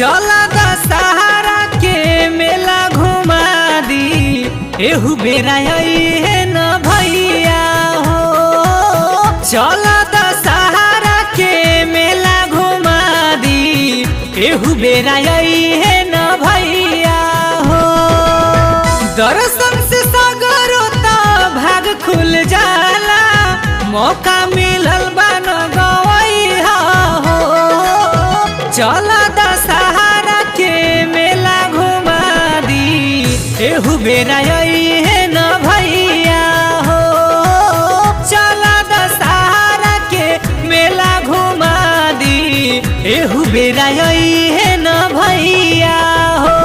चला दशहरा के मेला घुमा दी एहू बेरा है न भैया हो। चला दशहरा के मेला घुमा दी एहू बेरा है न भैया हो। दर्शन से सगरोता भाग खुल जाला, मौका मिलल बा न गवैया हो। चला दशहरा के मेला घुमा दी एहू बेरा है न भैया हो। चला दशहरा के मेला घुमा दी एहू बेरा है न भैया हो।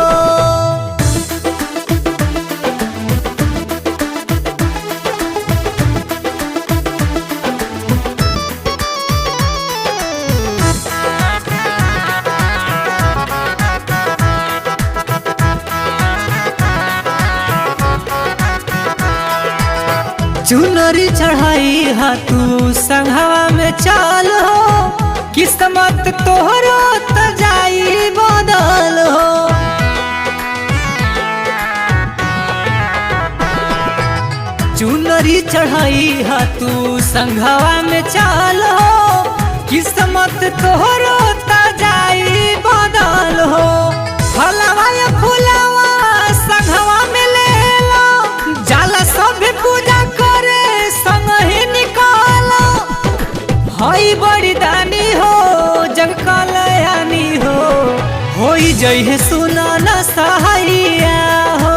चुनरी चढ़ाई हा तू संघवा में चल हो, किस्मत तोहरो त जाई बदल हो। चुनरी चढ़ाई हा तू संघवा में चल हो, किस्मत तोहरो त जाई बदल हो। फलवा या फूलवा संघवा में ले लो, जाला सब पूजा हई बड़ी दानी हो जग कल्याणी हो। होई जई है सुना न सहाइया हो।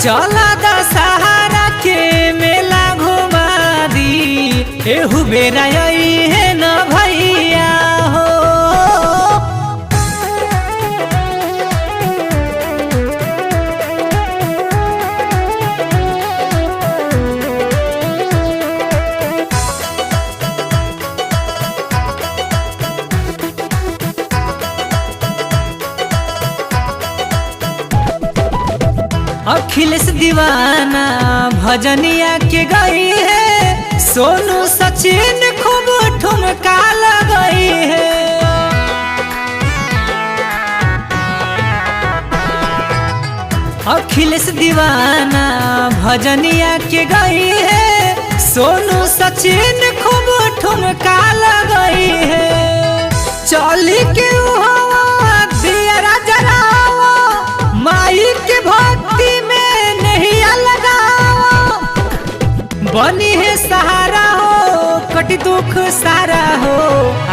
चला दशहरा के मेला घुमा दी एहू बेरा है न भैया हो। अखिलेश दीवाना भजनिया के गई है, सोनू सचिन खूब ठुमका लगई है। अखिलेश दीवाना भजनिया के गई है, सोनू सचिन खूब ठुमका लगई है। चली के दिया जलाओ, माई के भक्ति में नहीं लगाओ। बनी है सहारा हो, कटी दुख सारा हो,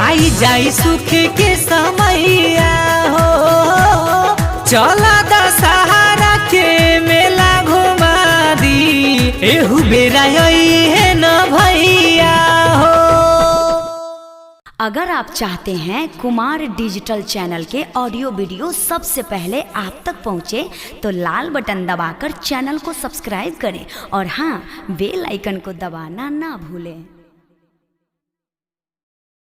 आई जाई सुख के समैया हो। चला दशहरा के मेला घुमा दी एहू बेरा है न भैया हो। अगर आप चाहते हैं कुमार डिजिटल चैनल के ऑडियो वीडियो सबसे पहले आप तक पहुंचे तो लाल बटन दबाकर चैनल को सब्सक्राइब करें और हाँ, बेल आइकन को दबाना ना भूलें।